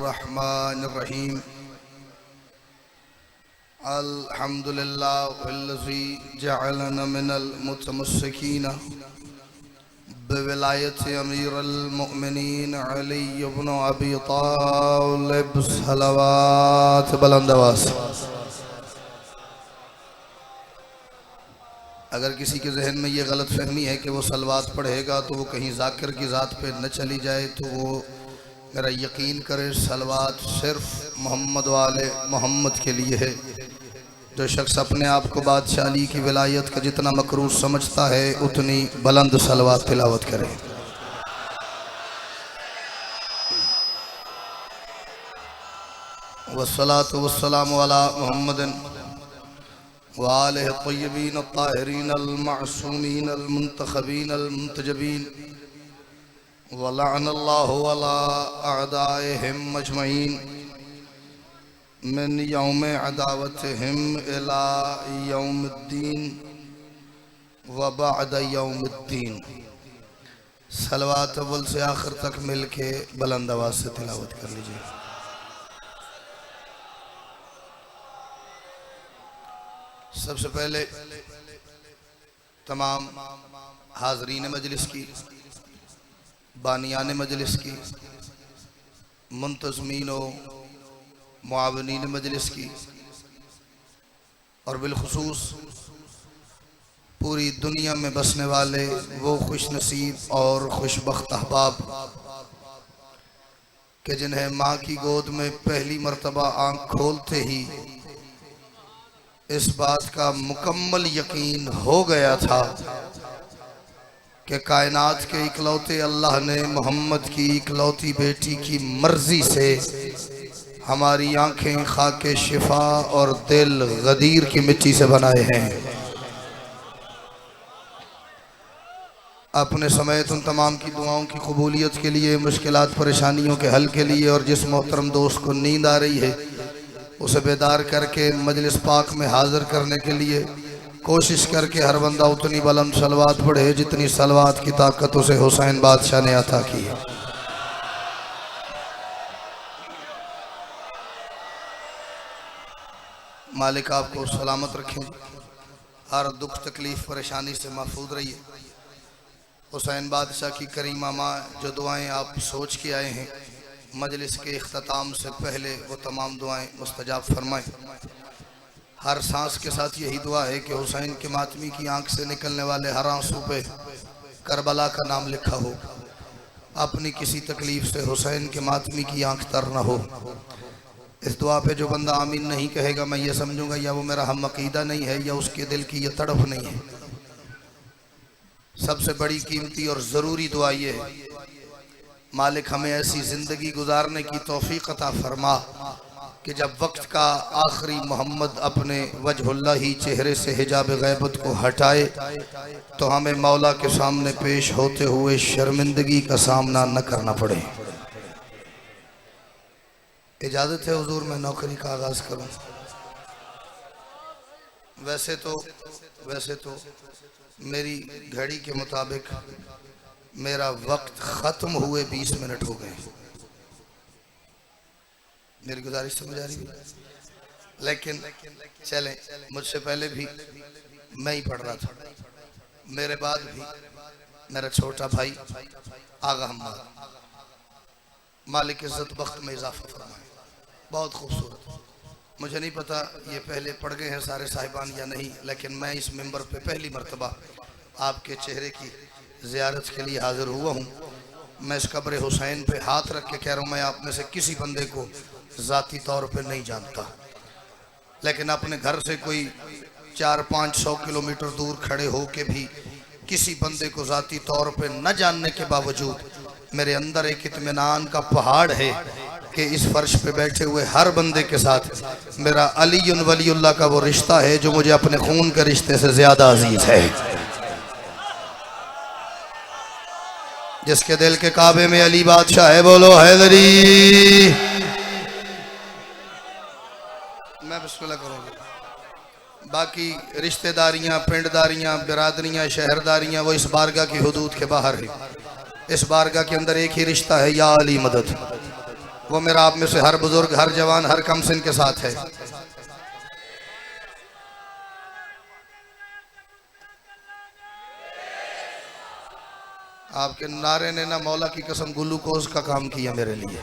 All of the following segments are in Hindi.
बिस्मिल्लाहिर्रहमानिर्रहीम। अल्हम्दुलिल्लाहिल्लज़ी जअलना मिनल मुतमस्सिकीन बिविलायति अमीरुल मुमिनीन अली इब्न अबी तालिब सलवात बुलंद आवाज़। अगर किसी के जहन में ये गलत फहमी है कि वो सलवात पढ़ेगा तो वो कहीं जाकिर की ज़ात पे न चली जाए, तो वो मेरा यकीन करे सलवात सिर्फ मोहम्मद वाले मोहम्मद के लिए है। जो शख्स अपने आप को बादशाही की विलायत का जितना मकरूर समझता है उतनी बुलंद सलवात तिलावत करे। वस्सलातु वस्सलामु अला मुहम्मदिन व आलिहि तय्यबीन अत्ताहिरीन अल-मअसूमीन अल-मुंतखबीन अल-मुंतजबीन व लअनल्लाहु अला अअदाइहिम अजमईन मिन यौम अदावतिहिम इला यौमिद्दीन व बअद यौमिद्दीन। सलवात अव्वल से आखिर तक मिल के बुलंद आवाज़ से तिलावत कर लीजिए। सबसे पहले तमाम हाज़रीन मजलिस की, बानियान मजलिस की, मुंतज़मीन व मुआवनीन मजलिस की और बिलखुसूस पूरी दुनिया में बसने वाले वो खुश नसीब और खुशबख्त अहबाब कि जिन्हें माँ की गोद में पहली मर्तबा आँख खोलते ही इस बात का मुकम्मल यकीन हो गया था कि कायनात के इकलौते अल्लाह ने मोहम्मद की इकलौती बेटी की मर्जी से हमारी आंखें खाके शिफा और दिल गदीर की मिट्टी से बनाए हैं। अपने समेत उन तमाम की दुआओं की कबूलियत के लिए, मुश्किलात परेशानियों के हल के लिए और जिस मोहतरम दोस्त को नींद आ रही है उसे बेदार करके मजलिस पाक में हाजिर करने के लिए कोशिश करके हर बंदा उतनी बुलंद सलवात पढ़े जितनी सलवात की ताकत उसे हुसैन बादशाह ने अता की है। मालिक आपको सलामत रखें, हर दुख तकलीफ परेशानी से महफूज रहिए। हुसैन बादशाह की करीमा माँ जो दुआएं आप सोच के आए हैं मजलिस के इख्तिताम से पहले वो तमाम दुआएं मुस्तजाब फरमाएं। हर सांस के साथ यही दुआ है कि हुसैन के मातमी की आंख से निकलने वाले हर आंसू पे करबला का नाम लिखा हो। अपनी किसी तकलीफ से हुसैन के मातमी की आंख तर न हो। इस दुआ पे जो बंदा आमीन नहीं कहेगा मैं ये समझूंगा या वो मेरा हम अकीदा नहीं है या उसके दिल की ये तड़फ नहीं है। सबसे बड़ी कीमती और ज़रूरी दुआ ये है, मालिक हमें ऐसी ज़िंदगी गुजारने की तौफीक अता फरमा कि जब वक्त का आखिरी मोहम्मद अपने वजहुल्लाही चेहरे से हिजाब गैबत को हटाए तो हमें मौला के सामने पेश होते हुए शर्मिंदगी का सामना न करना पड़े। इजाज़त है हुजूर मैं नौकरी का आगाज़ करूं। वैसे तो मेरी घड़ी के मुताबिक मेरा वक्त ख़त्म हुए 20 मिनट हो गए। मेरी गुजारिश समझ आ रही है? लेकिन चलें, मुझसे पहले भी मैं ही पढ़ रहा था, मेरे बाद भी मेरा छोटा भाई आगा हम्माद, मालिक इज़्ज़त वक्त में इजाफा फरमाए। बहुत खूबसूरत। मुझे नहीं पता ये पहले पढ़ गए हैं सारे साहिबान या नहीं, लेकिन मैं इस मिंबर पे पहली मर्तबा आपके चेहरे की ज़ियारत के लिए हाज़िर हुआ हूँ। मैं इस कब्र हुसैन पे हाथ रख के कह रहा हूँ, मैं आप में से किसी बंदे को ज़ाती तौर पे नहीं जानता, लेकिन अपने घर से कोई 400-500 किलोमीटर दूर खड़े हो के भी किसी बंदे को ज़ाती तौर पे न जानने के बावजूद मेरे अंदर एक इत्मीनान का पहाड़ है कि इस फर्श पे बैठे हुए हर बंदे के साथ मेरा अली वलीउल्लाह का वो रिश्ता है जो मुझे अपने खून के रिश्ते से ज़्यादा अजीज़ है। जिसके दिल के काबे में अली बादशाह है, बोलो हैदरी। मैं बिस्मिल्लाह करूँगा। बाकी रिश्तेदारियाँ, पिंडदारियाँ, बिरादरियाँ, शहरदारियाँ वो इस बारगाह की हुदूद के बाहर है। इस बारगाह के अंदर एक ही रिश्ता है, या अली मदद। वो मेरा आप में से हर बुजुर्ग, हर जवान, हर कमसिन के साथ है। आपके नारे ने ना मौला की कसम ग्लूकोज का काम किया मेरे लिए।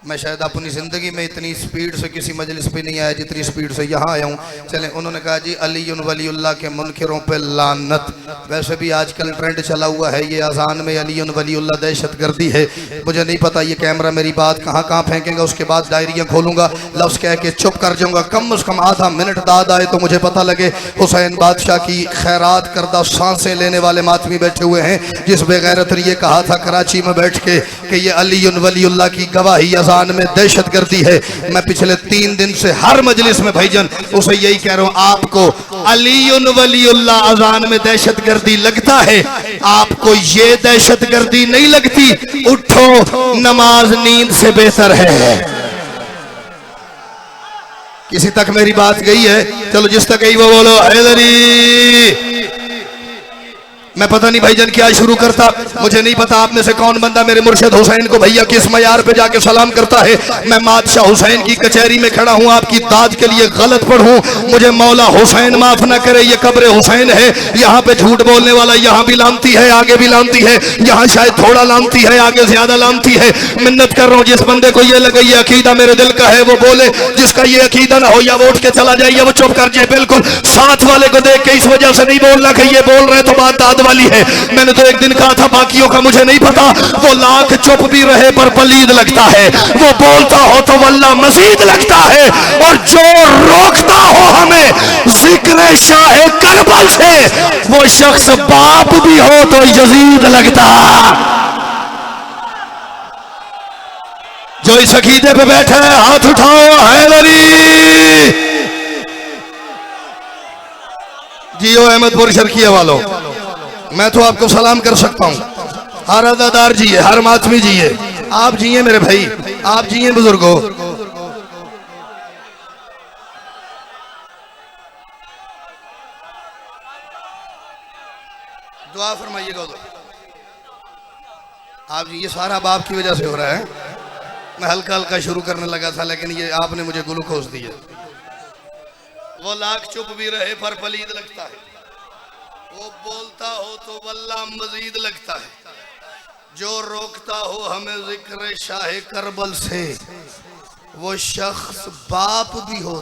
मैं शायद अपनी ज़िंदगी में इतनी स्पीड से किसी मजलिस पे नहीं आया जितनी स्पीड से यहाँ आया हूँ। चलें, उन्होंने कहा जी अली वलीउल्लाह के मुनकिरों पे लानत। वैसे भी आजकल ट्रेंड चला हुआ है ये अजान में अली वलीउल्लाह दहशतगर्दी है। मुझे नहीं पता ये कैमरा मेरी बात कहाँ कहाँ फेंकेगा, उसके बाद डायरियाँ खोलूँगा, लफ्ज़ कह के चुप कर जाऊँगा। कम से कम आधा मिनट दाद आए तो मुझे पता लगे। हुसैन बादशाह की खैरात करदा सांसें लेने वाले मातमी बैठे हुए हैं, जिस बेगैरत ने ये कहा था कराची में बैठ के कि ये अली वलीउल्लाह की गवाही में दहशतगर्दी है। मैं पिछले 3 दिन से हर मजलिस में भाईजान उसे यही कह रहा हूं, आपको अली वलीउल्लाह अजान में दहशतगर्दी लगता है, आपको ये दहशतगर्दी नहीं लगती। उठो, नमाज नींद से बेहतर है। किसी तक मेरी बात गई है? चलो जिस तक गई वो बोलो हैदरी। मैं पता नहीं भाईजान क्या शुरू करता, मुझे नहीं पता आप में से कौन बंदा मेरे मुर्शिद हुसैन को भैया किस मयार पे जाके सलाम करता है। मैं बादशाह हुसैन की कचहरी में खड़ा हूँ, आपकी दाद के लिए गलत पढ़ूं, मुझे मौला हुसैन माफ ना करे। ये कब्र हुसैन है, यहाँ पे झूठ बोलने वाला यहाँ भी लानती है, आगे भी लानती है, यहाँ शायद थोड़ा लानती है, आगे ज्यादा लानती है। मिन्नत कर रहा हूँ, जिस बंदे को ये लगे ये अकीदा मेरे दिल का है वो बोले, जिसका ये अकीदा ना हो या वो उठ के चला जाए या वो चुप कर जाए। बिल्कुल साथ वाले को देख के इस वजह से नहीं बोलना कि ये बोल रहे तो बात दाद वाली है। मैंने तो एक दिन कहा था बाकियों का मुझे नहीं पता, वो लाख चुप भी रहे पर पलीद लगता है, वो बोलता हो तो वल्लाह मजीद लगता है, और जो रोकता हो हमें जिक्र शाह करबल से वो शख्स बाप भी हो तो यजीद लगता। जो इस अकीदे पे बैठे हाथ उठाओ हैदरी। जियो अहमदपुर शर्किया वालों, मैं तो आपको सलाम कर सकता हूँ। हर अदादार जिए, हर मातमी जिए, आप जिए मेरे भाई, आप जिए बुजुर्गों। दुआ फरमाइएगा। आप जी, ये सारा बाप की वजह से हो रहा है। मैं हल्का हल्का शुरू करने लगा था लेकिन ये आपने मुझे ग्लूकोज दिया। वो लाख चुप भी रहे पर पलीद लगता है, वो बोलता हो तो वल्लाह मजीद लगता है, जो रोकता हो हमें जिक्र शाह करबल से वो शख्स बाप भी हो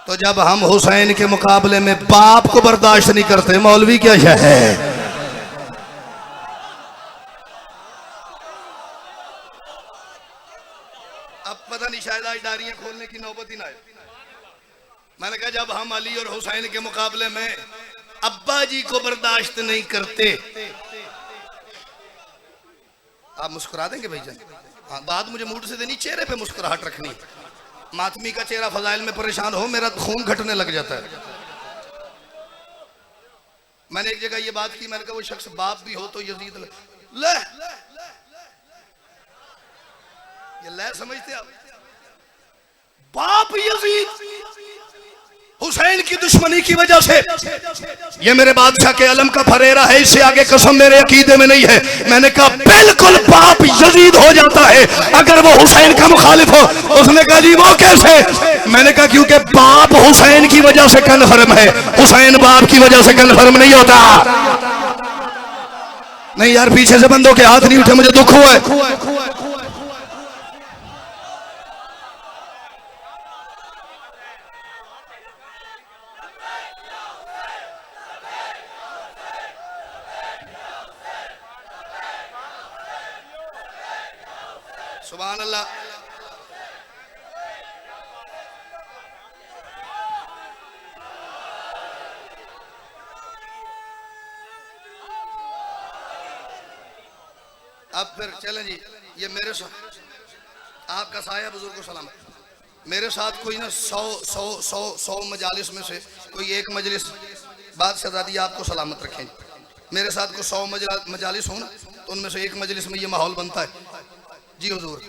तो जब हम हुसैन के मुकाबले में बाप को बर्दाश्त नहीं करते, मौलवी क्या है? अब पता नहीं शायद आज डायरियां खोलने की नौबत ही ना आए। मैंने कहा जब हम अली और हुसैन के मुकाबले में अब्बा जी को बर्दाश्त नहीं करते। आप मुस्कुरा देंगे भाईजान? हाँ, बात मुझे मूड से देनी, चेहरे पे मुस्कुराहट रखनी। मातमी का चेहरा फजाइल में परेशान हो मेरा खून घटने लग जाता है। मैंने एक जगह ये बात की, मैंने कहा वो शख्स बाप भी हो तो यजीद ले, ये ले समझते आप? बाप यजीद हुसैन की दुश्मनी की वजह से, ये मेरे बादशाह के अलम का फरेरा है, इससे आगे कसम मेरे अकीदे में नहीं है। मैंने कहा बिल्कुल बाप यजीद हो जाता है अगर वो हुसैन का मुखालिफ हो। उसने कहा जी वो कैसे? मैंने कहा क्योंकि बाप हुसैन की वजह से कन्फर्म है, हुसैन बाप की वजह से कन्फर्म नहीं होता। नहीं यार, पीछे से बंदों के हाथ नहीं उठे, मुझे दुख हुआ है। सुभान अल्लाह। अब फिर चलें जी, ये मेरे साथ आपका साया बुजुर्ग को सलाम। मेरे साथ कोई ना 100 मजालिस में से कोई एक मजलिस बात शहजादी आपको सलामत रखें। मेरे साथ को 100 मजालिस हो ना तो उनमें से एक मजलिस में ये माहौल बनता है। जी हुजूर।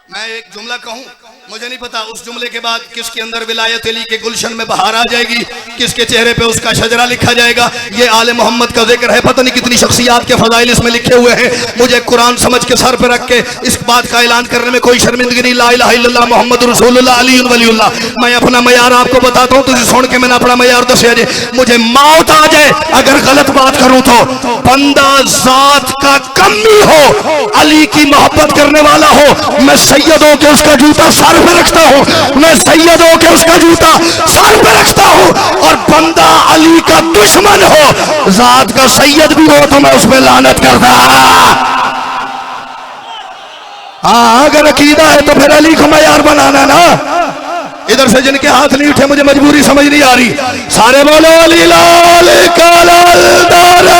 मैं एक जुमला कहूं, मुझे नहीं पता उस जुमले के बाद किसके अंदर विलायत अली के गुलशन में बहार आ जाएगी, किसके चेहरे पे उसका शजरा लिखा जाएगा। ये आले मोहम्मद का जिक्र है, पता नहीं कितनी शख्सियात के फजाइल इसमें लिखे हुए हैं। मुझे कुरान समझ के सर पे रख के इस बात का ऐलान करने में कोई शर्मिंदगी नहीं। ला इलाहा इल्लल्लाह मुहम्मद रसूलुल्लाह अली वलीउल्लाह। मैं अपना मयार आपको बताता हूँ, तुझे सुन के मैंने अपना मयार दसिया जे। मुझे मौत आ जाए अगर गलत बात करूं तो, बंदा जात का कमी हो, अली की मोहब्बत करने वाला हो, मैं सैयदों के उसका जूता सर पे रखता हूं, मैं सैयदों के उसका जूता सर पे रखता हूं। और बंदा अली का दुश्मन हो, जात का सैयद भी हो, तो मैं उस पर लानत करता। हाँ, अगर अकीदा है तो फिर अली को मयार बनाना ना। इधर से जिनके हाथ नहीं उठे मुझे मजबूरी समझ नहीं आ रही, सारे बोलो अली लाल कलंदर।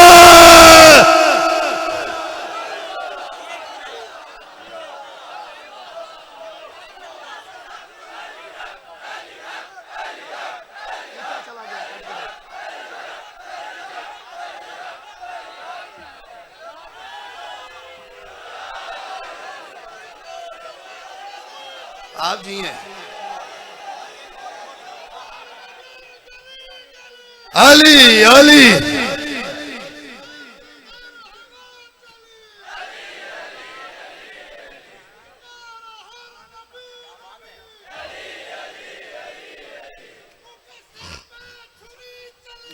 आप जी हैं अली अली।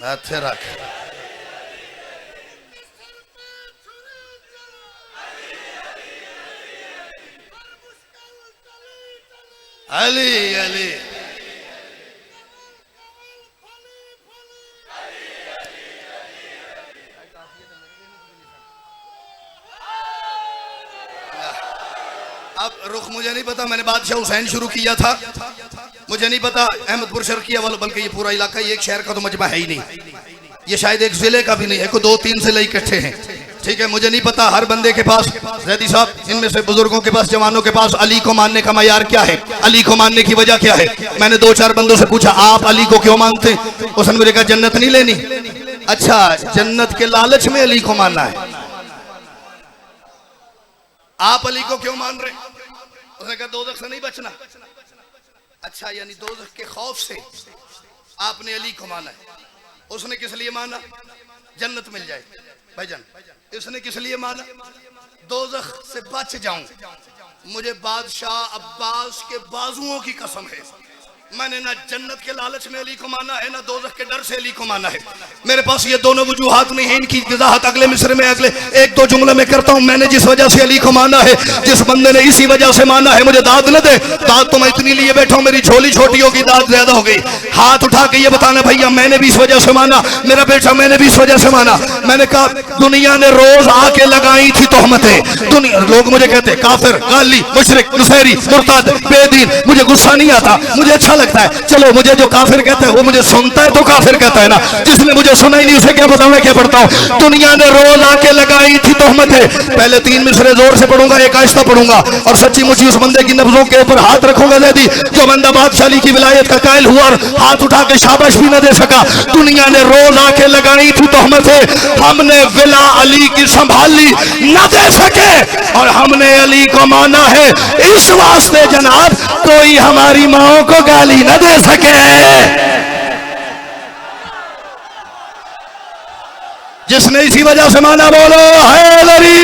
अच्छे रख। अली अली अब रुख मुझे नहीं पता, मैंने बादशाह हुसैन शुरू किया था, मुझे नहीं पता अहमदपुर शर्किया वाला, बल्कि ये पूरा इलाका, ये एक शहर का तो मजमा है ही नहीं, ये शायद एक जिले का भी नहीं है, कोई 2-3 जिले इकट्ठे हैं। ठीक है, मुझे नहीं पता हर बंदे के पास, जैदी साहब इनमें से बुजुर्गों के पास, जवानों के पास अली को मानने का मयार क्या है, अली को मानने की वजह क्या है। मैंने 2-4 बंदों से पूछा आप अली को क्यों मानते, उसने मुझे कहा जन्नत नहीं लेनी। अच्छा, जन्नत के लालच में अली को मानना है। आप अली को क्यों मान रहे, उसने कहा दोज़ख से नहीं बचना। अच्छा, यानी दोज़ख के खौफ से आपने अली को माना है। उसने किस लिए माना, जन्नत मिल जाए। भाईजान इसने किस लिए माना, दोज़ख से बच जाऊं। मुझे बादशाह अब्बास के बाजुओं की कसम है, मैंने ना जन्नत के लालच में अली को माना है, ना दोज़ख के डर से अली को माना है। मेरे पास ये दोनों वजूहात नहीं है, इनकी वजाहत अगले मिस्र में अगले 1-2 जुमले में करता हूं। मैंने जिस वजह से अली को माना है, जिस बंदे ने इसी वजह से माना है, मुझे दाद न दे, दाद तो मैं इतनी लिए बैठा हूं, मेरी झोली छोटी होगी, दाद ज्यादा हो गई। हाथ उठा के ये बताना भैया मैंने भी इस वजह से माना, मेरा बेटा मैंने भी इस वजह से माना। मैंने कहा दुनिया ने रोज आके लगाई थी तोहमतें, दुनिया लोग मुझे कहते काफिर, गाली, मुशरिक, नसैरी, मुर्ताद, बेदीन। मुझे गुस्सा नहीं आता, मुझे अच्छा लगता है। चलो मुझे जो काफिर कहता है वो मुझे सुनता है तो काफिर कहता है ना, जिसने मुझे सुना ही नहीं उसे क्या बताऊं मैं क्या पढ़ता हूं। दुनिया ने रोज आके लगाई थी तोहमतें। पहले 3 मिसरे जोर से पढ़ूंगा, एक आहिस्ता पढ़ूंगा, और सच्ची मुच्ची उस बंदे की नब्जों के ऊपर हाथ रखूंगा जैदी जो बंदा बादशाही की विलायत का कायल हुआ और हाथ उठा के शाबाश भी न दे सका। दुनिया ने रोज आके लगाई थी तोहमतें, हमने विला अली की संभाली न दे सके, और हमने अली को माना है इस वास्ते जनाब कोई हमारी माओ को गाली न दे सके। जिसने इसी वजह से माना बोलो हैदरी।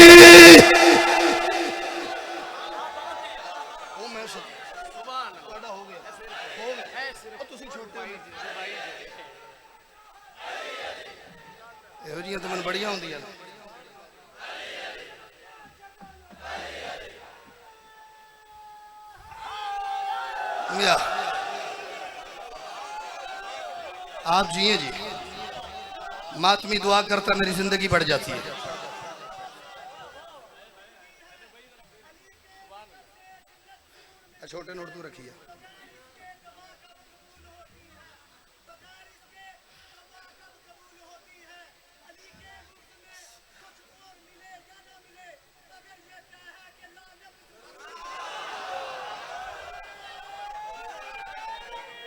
तो मैंने बढ़िया होंगी आप जिए जी, मातमी दुआ करता मेरी जिंदगी बढ़ जाती है। छोटे नोट तू रखिए।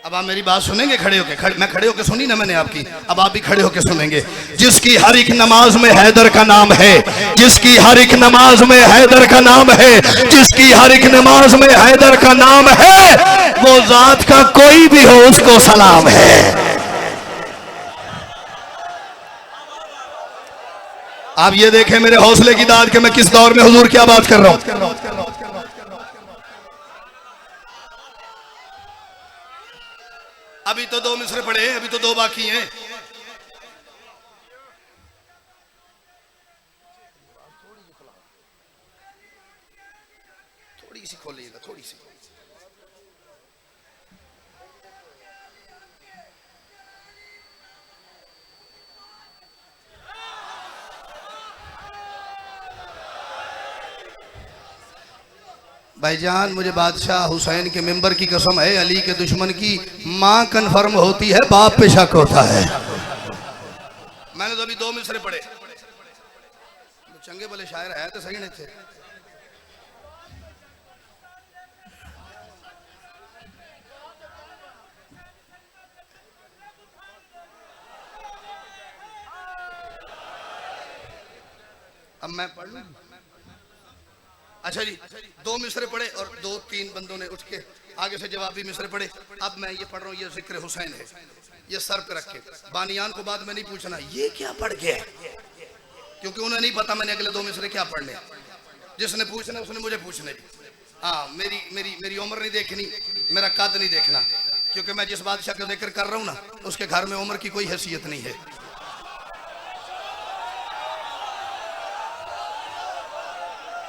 अब आप मेरी बात सुनेंगे खड़े होके? मैं खड़े होके सुनी ना मैंने आपकी, अब आप भी खड़े होके सुनेंगे। जिसकी हर एक नमाज में हैदर का नाम है, जिसकी हर एक नमाज में हैदर का नाम है, जिसकी हर एक नमाज में हैदर का नाम है, वो जात का कोई भी हो उसको सलाम है। आप ये देखें मेरे हौसले की दाद कि मैं किस दौर में हुजूर क्या बात कर रहा हूं। अभी तो 2 मिसरे पड़े हैं, अभी तो 2 बाकी हैं। थोड़ी सी खोलिएगा, थोड़ी सी। भाईजान मुझे बादशाह हुसैन के मिंबर की कसम है, अली के दुश्मन की मां कन्फर्म होती है, बाप पे शक होता है। मैंने तो अभी 2 मिसरे पढ़े, चंगे भले शायर है तो सही नहीं थे। अब मैं पढ़ लूं? अच्छा जी, 2 मिसरे पढ़े और 2-3 बंदों ने उठ के आगे से जवाबी मिसरे पढ़े। अब मैं ये पढ़ रहा हूँ, ये जिक्र हुसैन है, ये सर पे रख के। बानियान को बाद में नहीं पूछना ये क्या पढ़ गया, क्योंकि उन्हें नहीं पता मैंने अगले 2 मिसरे क्या पढ़ने। जिसने पूछना उसने मुझे पूछने। हाँ, मेरी उम्र नहीं देखनी, मेरा कद नहीं देखना, क्योंकि मैं जिस बादशाह का जिक्र कर रहा हूँ ना, उसके घर में उम्र की कोई हैसियत नहीं है।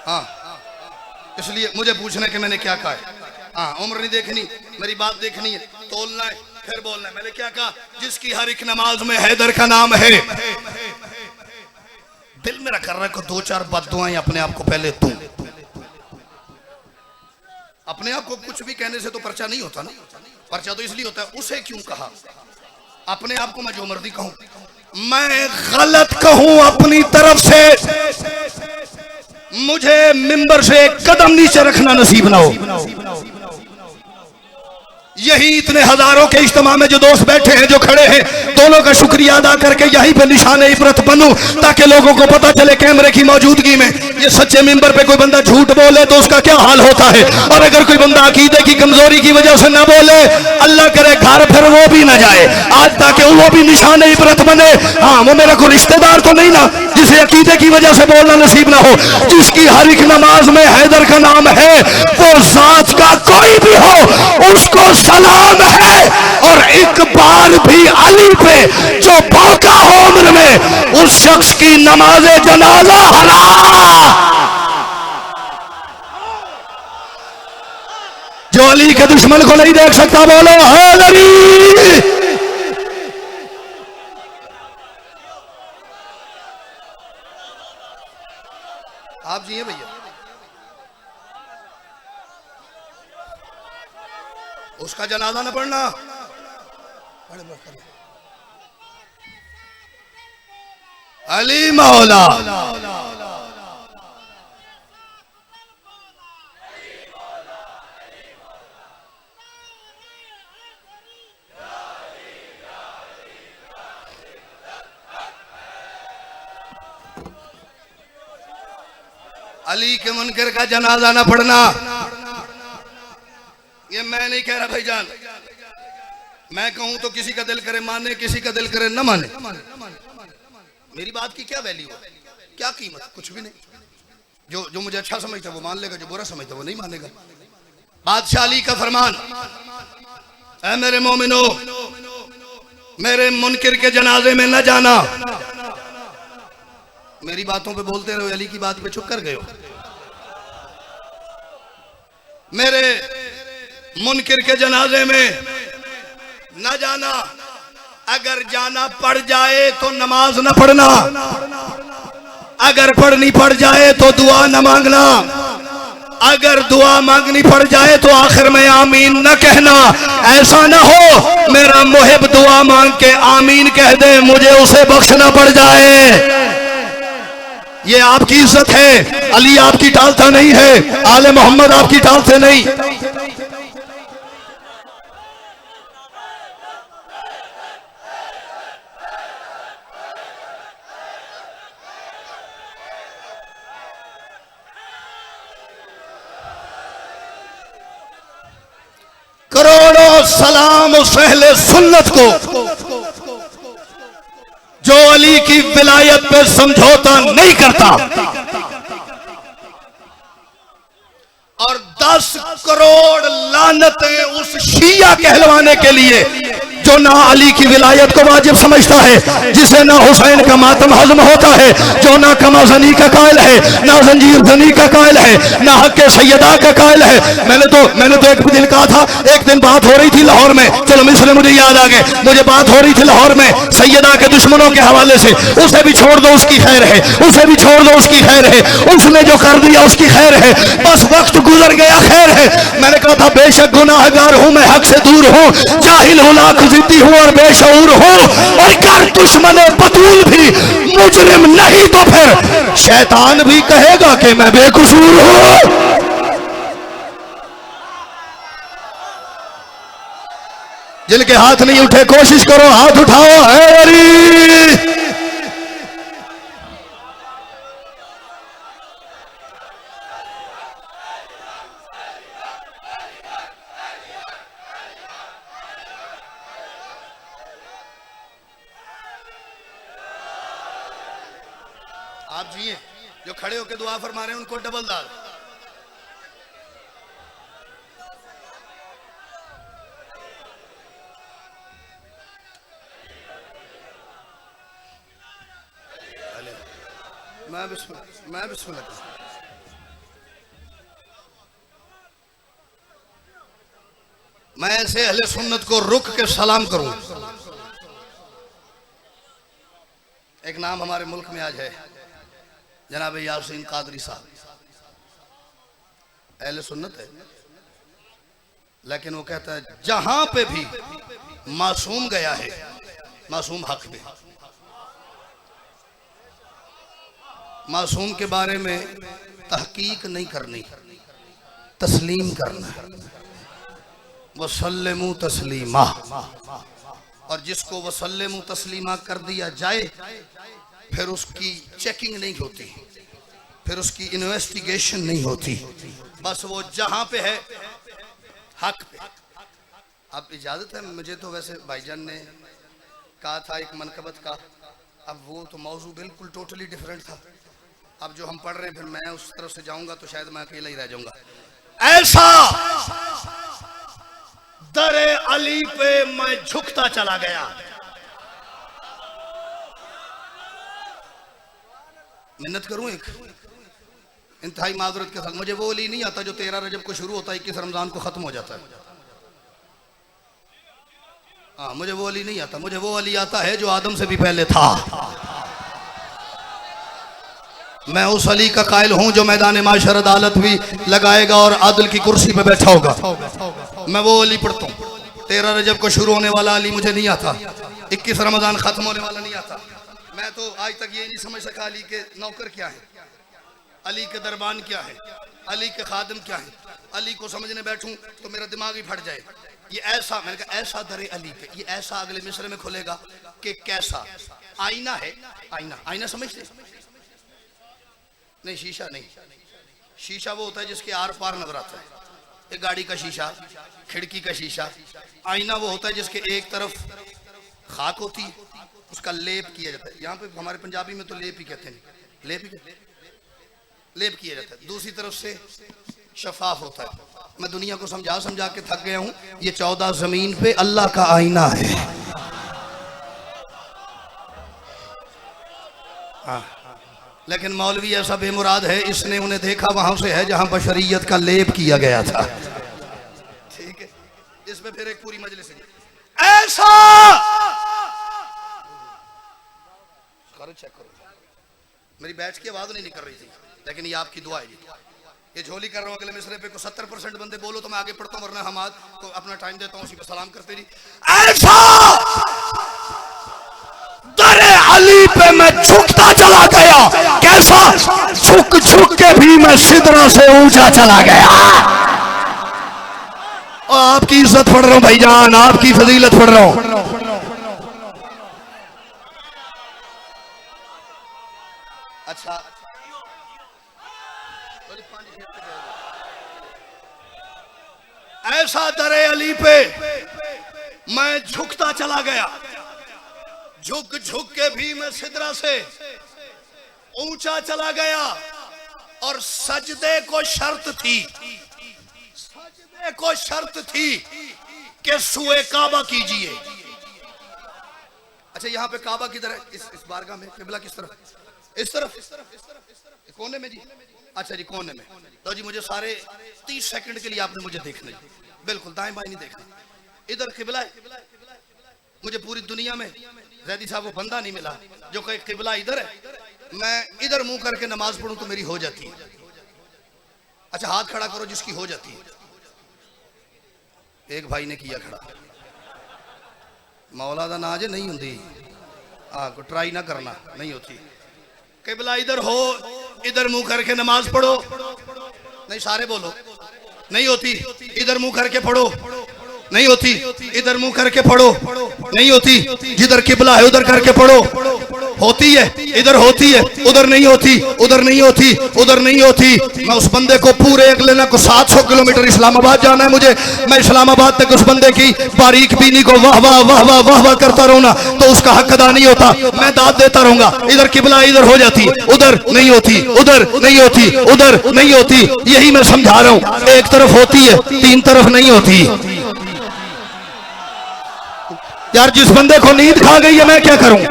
हाँ, इसलिए मुझे पूछना कि मैंने क्या कहा है। हाँ, उम्र नहीं देखनी, मेरी बात देखनी है, तोलना है, फिर बोलना है। मैंने क्या कहा? जिसकी हर एक नमाज में हैदर का नाम है। दिल मेरा कर रहा है को 2-4 बद्दुआएं अपने आप को पहले दूं। अपने आप को कुछ भी कहने से तो पर्चा नहीं होता ना, पर्चा तो इसलिए होता है उसे क्यों कहा। अपने आप को मैं जो मर्जी कहूं, मैं गलत कहूं अपनी तरफ से, मुझे मिंबर से एक कदम नीचे रखना नसीब ना हो। यही इतने हजारों के इज्तिमा में जो दोस्त बैठे हैं, जो खड़े हैं, दोनों का शुक्रिया अदा करके यहीं पे निशान इबरत बनूं, ताकि लोगों को पता चले कैमरे की मौजूदगी में ये सच्चे मिंबर पे कोई बंदा झूठ बोले तो उसका क्या हाल होता है। और अगर कोई बंदा अकीदे की कमजोरी की वजह से ना बोले, अल्लाह करे घर फिर वो भी ना जाए आज, ताकि वो भी निशान इबरत बने। हाँ, वो मेरा कोई रिश्तेदार तो नहीं ना जिसे अकीदे की वजह से बोलना नसीब ना हो। जिसकी हर एक नमाज में हैदर का नाम है, वो जात का कोई भी हो उसको सलाम है। और एक बार भी अली पे जो भौंका हो उम्र में, उस शख्स की नमाज़े जनाजा हराम। जो अली के दुश्मन को नहीं देख सकता बोलो हैदरी। आप जी भैया, उसका जनाजा न पढ़ना। अली मौला अली के मुनकर का जनाजा न पढ़ना। ये मैं नहीं कह रहा भाईजान, मैं कहूं तो किसी का दिल करे माने, किसी का दिल करे न माने। मेरी बात की क्या वैल्यू है, क्या कीमत, कुछ भी नहीं। जो मुझे अच्छा समझता वो मान लेगा, जो बुरा समझता वो नहीं मानेगा। बादशाह अली का फरमान, ऐ मेरे मोमिनो, मेरे मुनकिर के जनाजे में न जाना। मेरी बातों पे बोलते रहो, अली की बात पे चुप कर गए हो। मेरे मुनकिर के जनाजे में न जाना। अगर जाना पड़ जाए तो नमाज न पढ़ना, अगर पढ़नी पड़ जाए तो दुआ न मांगना, अगर दुआ मांगनी पड़ जाए तो आखिर में आमीन न कहना। ऐसा न हो मेरा मुहिब दुआ मांग के आमीन कह दे, मुझे उसे बख्शना पड़ जाए। ये आपकी इज्जत है, अली आपकी टालता नहीं है, आले मोहम्मद आपकी टालते नहीं। उस अहले सुन्नत को जो अली की विलायत पे समझौता नहीं करता और 10 करोड़ लानतें उस शिया कहलवाने के लिए जो ना अली की विलायत को वाजिब समझता है, जिसे ना हुसैन का मातम हजम होता है, जो ना कमाजनी का कायल है, ना जंजीर जनी का कायल है, ना हक सैयदा का कायल है। मैंने तो एक दिन कहा था, एक दिन बात हो रही थी लाहौर में, चलो मिसरे मुझे याद आ गए, मुझे बात हो रही थी लाहौर में सैयदा के दुश्मनों के हवाले से। उसे भी छोड़ दो, उसकी खैर है, उसे भी छोड़ दो, उसकी खैर है, उसने जो कर दिया उसकी खैर है, बस वक्त गुजर गया, खैर है। मैंने कहा था बेशक गुनाहगार हूं मैं, हक से दूर हूं, जाहिल हूं, लाख जिद्दी हूं और बेशऊर हूं, और कर दुश्मन बतूल भी मुजरिम नहीं तो फिर शैतान भी कहेगा कि मैं बेकसूर हूं। जिनके हाथ नहीं उठे कोशिश करो हाथ उठाओ। है अली आप जिए, जो खड़े होकर दुआ फरमा रहे हैं उनको डबल दाल। मैं बिस्मिल्लाह मैं ऐसे अहले सुन्नत को रुक के सलाम करूं। एक नाम हमारे मुल्क में आज है जनाब यासीन कादरी साहब, अहले सुन्नत है, लेकिन वो कहता है जहां पे भी मासूम गया है मासूम हक में, मासूम के बारे में तहकीक नहीं करनी, तस्लीम करना, वसल्लमु तस्लीमा, और जिसको वसल्लमु तस्लीमा कर दिया जाए फिर उसकी चेकिंग नहीं होती, फिर उसकी इन्वेस्टिगेशन नहीं होती, बस वो जहां पे है हक पे। अब इजाजत है मुझे तो, वैसे भाईजान ने कहा था एक मनकबत का, अब वो तो मौजू बिल्कुल टोटली डिफरेंट था। अब जो हम पढ़ रहे हैं फिर मैं उस तरफ से जाऊंगा तो शायद मैं अकेला ही रह जाऊंगा। ऐसा दरे अली पे मैं झुकता चला गया। मिन्नत करूं एक इंतहाई माजरत के साथ, मुझे वो अली नहीं आता जो 13 रजब को शुरू होता है 21 रमजान को खत्म हो जाता है। हाँ, मुझे वो अली नहीं आता, मुझे वो अली आता है जो आदम से भी पहले था। मैं उस अली का कायल हूं जो मैदान माशर अदालत भी लगाएगा और आदिल की कुर्सी पे बैठा होगा। मैं वो अली पढ़ता हूँ। 13 रजब को शुरू होने वाला अली मुझे नहीं आता, 21 रमजान खत्म होने वाला नहीं आता। मैं तो आज तक ये नहीं समझ सका अली के नौकर क्या है, अली के दरबान क्या है, अली के खादिम क्या है। अली को समझने बैठूं तो मेरा दिमाग ही फट जाए। ये ऐसा, मैंने कहा ऐसा दरे अली पे, ये ऐसा अगले मिसरे में खुलेगा कि कैसा आईना है। आईना, आईना समझते नहीं? शीशा नहीं, शीशा वो होता है जिसके आर पार नजर आता है, एक गाड़ी का शीशा, खिड़की का शीशा। आईना वो होता है जिसके एक तरफ खाक होती है, उसका लेप किया जाता है। यहाँ पे हमारे पंजाबी में तो लेप ही कहते हैं, लेप किया जाता है। दूसरी तरफ से शफाफ होता है। मैं दुनिया को समझा समझा के थक गया हूँ। ये 14 जमीन पे अल्लाह का आईना है। हाँ, लेकिन मौलवी ऐसा बेमुराद है, इसने उन्हें देखा वहां से है जहां बशरियत का लेप किया गया था। ठीक है, इसमें फिर एक पूरी मजलिस ऐसा करो, चेक करो। मेरी बैच की आवाज नहीं निकल रही थी, लेकिन ये आपकी दुआ है। ये झोली कर रहा हूँ, अगले मिसरे पे को 70% बंदे बोलो तो मैं आगे पढ़ता हूँ, वरना हम आज को अपना टाइम देता हूँ, उसी पर सलाम करते रही। ऐसा दरे अली पे मैं झुकता चला गया। कैसा? झुक झुक के भी मैं सिदरा से ऊंचा चला गया। और आपकी इज्जत पढ़ रहा हूं भाईजान, आपकी फजीलत पढ़ रहा हूं। अच्छा, ऐसा दरे अली पे मैं झुकता चला गया, झुक झुक के भी मैं सिदरा से ऊंचा चला गया। और सजदे को शर्त थी, सजदे को शर्त थी कि सुए काबा कीजिए। अच्छा यहां पे काबा किधर है? इस बारगाह में किबला किस तरफ? इस तरफ, कोने में जी। अच्छा जी कोने में। तो जी मुझे सारे 30 सेकंड के लिए आपने मुझे देखना है, बिल्कुल दाएं बाएं नहीं देखना। इधर किबला है, मुझे पूरी दुनिया में जैदी साहब वो बंदा नहीं मिला जो कहे किबला इधर है, मैं इधर मुंह करके नमाज पढ़ूं तो मेरी हो जाती है। अच्छा हाथ खड़ा करो जिसकी हो जाती है। एक भाई ने किया खड़ा, मौला दा नाज नहीं होती, को ट्राई ना करना, नहीं होती। किबला इधर हो, इधर मुंह करके नमाज पढ़ो। नहीं सारे बोलो, नहीं होती। इधर मुंह करके पढ़ो, नहीं होती। इधर मुंह करके पढ़ो, नहीं होती। जिधर किबला है उधर करके पढ़ो, होती है। इधर होती है, उधर नहीं होती, उधर नहीं होती, उधर नहीं होती। मैं उस बंदे को पूरे अगले को 700 किलोमीटर इस्लामाबाद जाना है मुझे, मैं इस्लामाबाद तक उस बंदे की बारीक बीनी को वाह वाह वाह वाह वाह वाह करता रहूंगा तो उसका हक अदा नहीं होता, मैं दाद देता रहूंगा। इधर किबला इधर हो जाती, उधर नहीं होती, उधर नहीं होती, उधर नहीं होती। यही मैं समझा रहा हूं, एक तरफ होती है, 3 तरफ नहीं होती। यार जिस बंदे को नींद खा गई है मैं क्या करूं?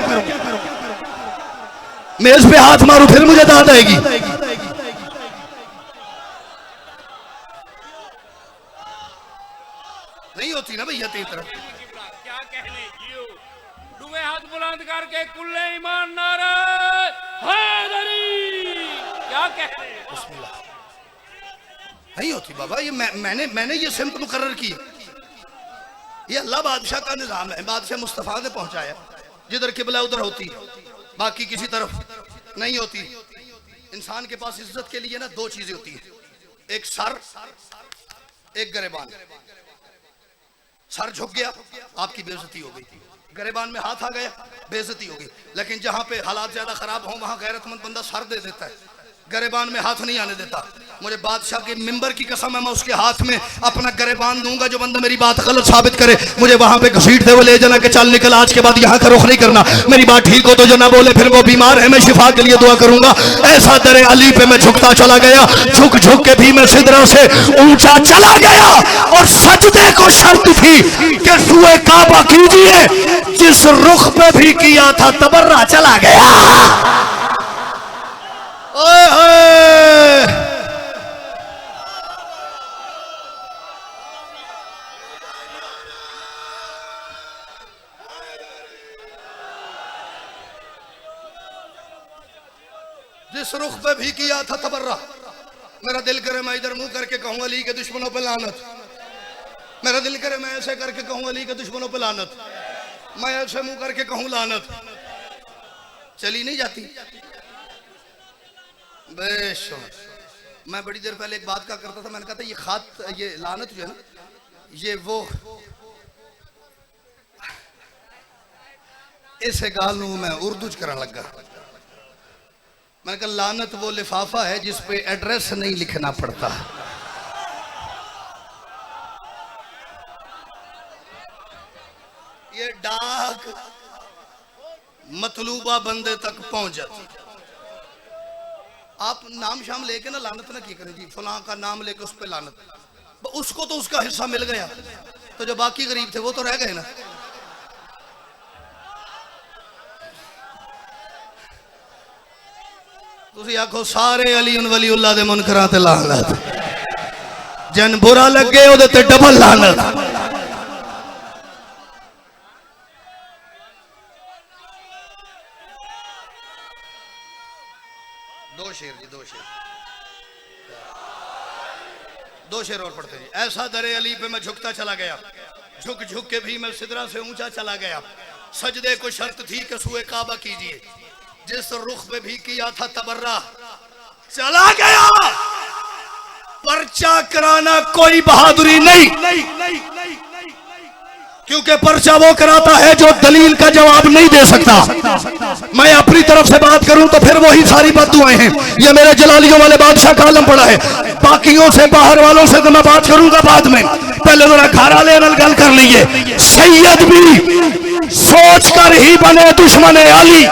मेज पे हाथ मारूं फिर मुझे दाद आएगी। नहीं होती ना भैया 3 तरफ। क्या कहने जियो, डूबे हाथ बुलंद करके कुल्ले ईमान नारा हैदरी, क्या कहने। नहीं होती बाबा, ये मैंने ये सिमत मुकर्रर की। ये अल्लाह बादशाह का निजाम है, बादशाह मुस्तफा ने पहुंचाया। जिधर किबला उधर होती, बाकी किसी तरफ नहीं होती। इंसान के पास इज्जत के लिए ना 2 चीजें होती है, एक सर, एक गरेबान। सर झुक गया आपकी बेइज्जती हो गई, गरेबान में हाथ आ गया बेइज्जती हो गई। लेकिन जहां पे हालात ज्यादा खराब हो वहां गैरतमंद बंदा सर दे देता है, गरेबान में हाथ नहीं आने देता। मुझे बादशाह के मिंबर की कसम है, मैं उसके हाथ में अपना गरेबान दूंगा जो बंदा मेरी बात गलत साबित करे मुझे वहां पे घसीटते हुए ले जाना कि चल निकल, आज के बाद यहाँ का रुख नहीं करना, मेरी बात ठीक हो तो जो ना बोले फिर वो बीमार है, मैं शिफा के लिए दुआ करूंगा। ऐसा दरे अली पे मैं झुकता चला गया, झुक झुक के भी मैं सिदरा से ऊंचा चला गया। और सजदे को शर्त थी कि सुए काबा कीजिए, जिस रुख पे भी किया था तबर्रा चला गया। जिस रुख पे भी किया था तबर्रा, मेरा दिल करे मैं इधर मुंह करके कहूं अली के दुश्मनों पे लानत, मेरा दिल करे मैं ऐसे करके कहूं अली के दुश्मनों पे लानत, मैं ऐसे मुंह करके कहूं लानत। चली नहीं जाती। बेशुमार। मैं बड़ी देर पहले एक बात का करता था, मैंने कहा था ये खात ये लानत जो है ना, ये वो इसे गाल मैं उर्दू च करने लगा। मैंने कहा लानत वो लिफाफा है जिस पे एड्रेस नहीं लिखना पड़ता। ये डाक मतलूबा बंदे तक पहुंच जाती। आप नाम शाम लेके ना लानत ना की करें जी, फलां का नाम लेके उस पे लानत, उसको तो उसका हिस्सा मिल गया, तो जो बाकी गरीब थे वो तो रह गए ना। तुसी आखो सारे अली वलीउल्लाह दे मुनकरां ते लानत, जन बुरा लगे ओदे ते डबल लानत। दो शेर और पढ़ते हैं। ऐसा दरे अली पे मैं झुकता चला गया, झुक झुक के भी मैं सिदरा से ऊंचा चला गया। सजदे को शर्त थी कि सुए काबा कीजिए, जिस रुख पे भी किया था तबर्रा चला गया। पर्चा कराना कोई बहादुरी नहीं, क्योंकि पर्चा वो कराता है जो दलील का जवाब नहीं दे सकता। मैं अपनी तरफ से बात करूं तो फिर वही सारी बद्दुआएं हैं। ये मेरे जलालियों वाले बादशाह का आलम पड़ा है। बाकियों से, बाहर वालों से तो मैं बात करूंगा बाद में, पहले जरा घर वाले गल कर लीजिए। सैयद भी सोच कर ही बने दुश्मन अली।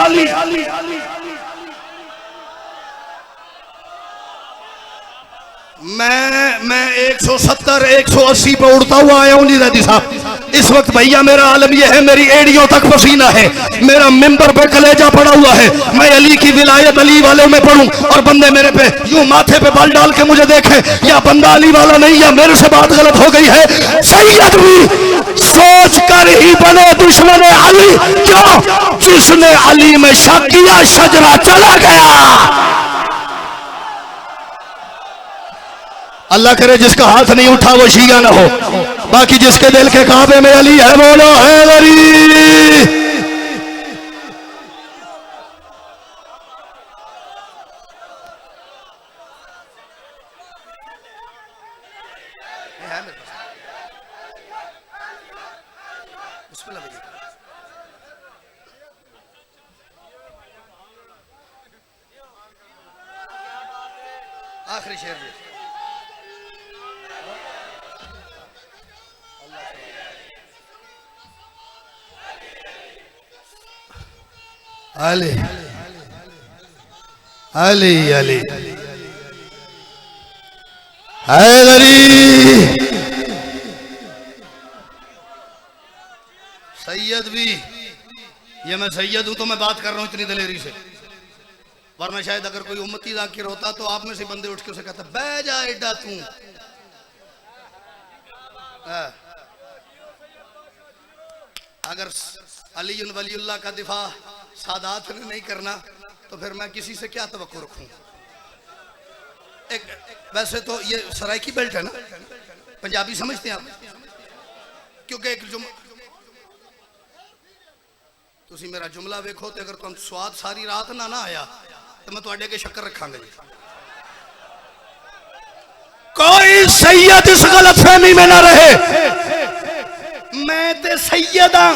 मैं 170 180 पे उड़ता हुआ आया हूं नीरदी साहब। इस वक्त भैया मेरा आलम यह है, मेरी एड़ियों तक पसीना है, मेरा मिंबर पे कलेजा पड़ा हुआ है। मैं अली की विलायत अली वाले में पढ़ूं और बंदे मेरे पे यूं माथे पे बाल डाल के मुझे देखे, या बंदा अली वाला नहीं, या मेरे से बात गलत हो गई है। सैयद भी सोच कर ही बने दुश्मन अली। क्यों? जिसने अली में शक किया शजरा चला गया। अल्लाह करे जिसका हाथ नहीं उठा वो शिया ना हो, बाकी जिसके दिल के काबे में अली है बोलो हैदरी। आखिरी शेर अली अली अली हैदरी। सैयद भी, ये मैं सैयद हूं तो मैं बात कर रहा हूं इतनी दलेरी से, वरना शायद अगर कोई उम्मती जाकिर होता तो आप में से बंदे उठ के उसे कहता बह जा एडा तू। अगर अली वलीउल्लाह का दिफा सादात ने नहीं करना तो फिर मैं किसी से क्या तवक्को रखूं। वैसे तो ये सराइकी बेल्ट है ना, पंजाबी समझते हैं आप, क्योंकि एक तुसी मेरा जुमला वेखो तो अगर तुम स्वाद सारी रात ना ना आया तो मैं तुहाडे अगे शक्कर रखांगा जी। कोई सैयद इस गलतफहमी में ना रहे, मैं ते सैयद हां,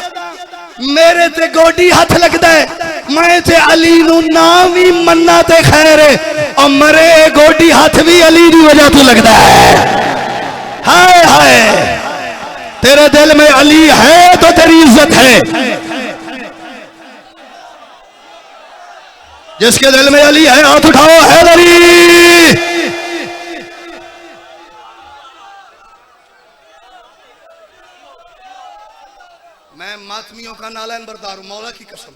मेरे ते गोडी हाथ लगदा है, मैं ते अली नू नाम ही मन्ना ते खैर है, और मरे गोडी हाथ भी अली दी वजह तो लगदा है। हाय हाय, तेरे दिल में अली है तो तेरी इज्जत है। जिसके दिल में अली है हाथ उठाओ हैदरी। मैं मातमियों का नालैन बरदार हूं, मौला की कसम।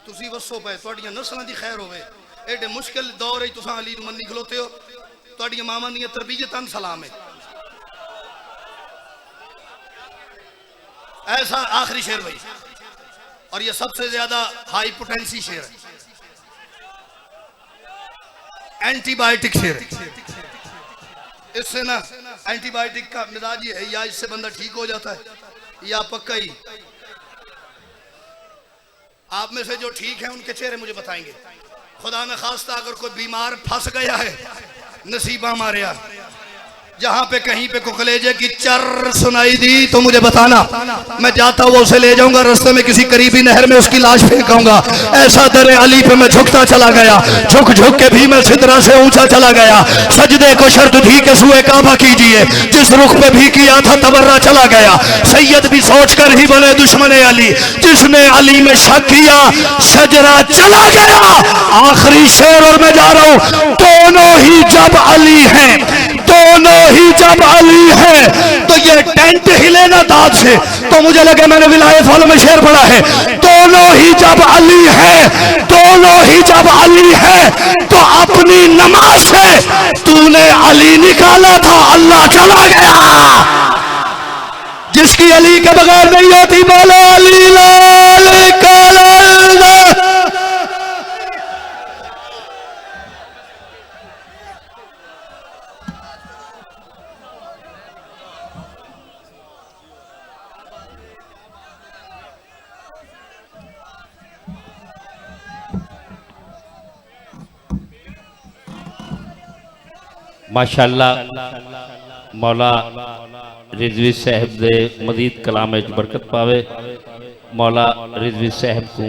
तुसी वसो पे तुहाडियां नस्लां दी खैर होवे, एडे मुश्किल दौर है तुसां अली नूं मन्नी खलोते हो, तुहाडियां मावां दी तरबियतां सलाम है। ऐसा आखिरी शेर भाई, और ये सबसे ज्यादा हाई पोटेंसी शेर है, एंटीबायोटिक शेर है। इससे ना एंटीबायोटिक का मिजाज ये है, या इससे बंदा ठीक हो जाता है या पक्का ही। आप में से जो ठीक है उनके चेहरे मुझे बताएंगे। खुदा न खास्ता अगर कोई बीमार फंस गया है नसीबा मारिया, जहां पे कहीं पे कलेजे की चर सुनाई दी तो मुझे बताना, मैं जाता हुआ उसे ले जाऊंगा, रास्ते में किसी करीबी नहर में उसकी लाश फेंकाऊंगा। ऐसा दरे अली पे मैं झुकता चला गया, झुक झुक के भी मैं सिदरा से ऊंचा चला गया। सजदे को शर्त थी कि सुए काबा कीजिए, जिस रुख पे भी किया था तबर्रा चला गया। सैयद भी सोच कर ही बने दुश्मन अली, जिसने अली में शक किया शजरा चला गया। आखिरी शेर और मैं जा रहा हूं। दोनों ही जब अली हैं, दोनों ही जब अली है तो ये टेंट हिले ना दाद से, तो मुझे लगे मैंने विलायत वालों में शेर पढ़ा है। दोनों ही जब अली है, दोनों ही जब अली है तो अपनी नमाज से तूने अली निकाला था, अल्लाह चला गया। जिसकी अली के बगैर नहीं होती बोलो अली लाल काला। माशाल्लाह मौला रिजवी साहब दे मजीद कलाम च बरकत पावे। मौला रिजवी साहब को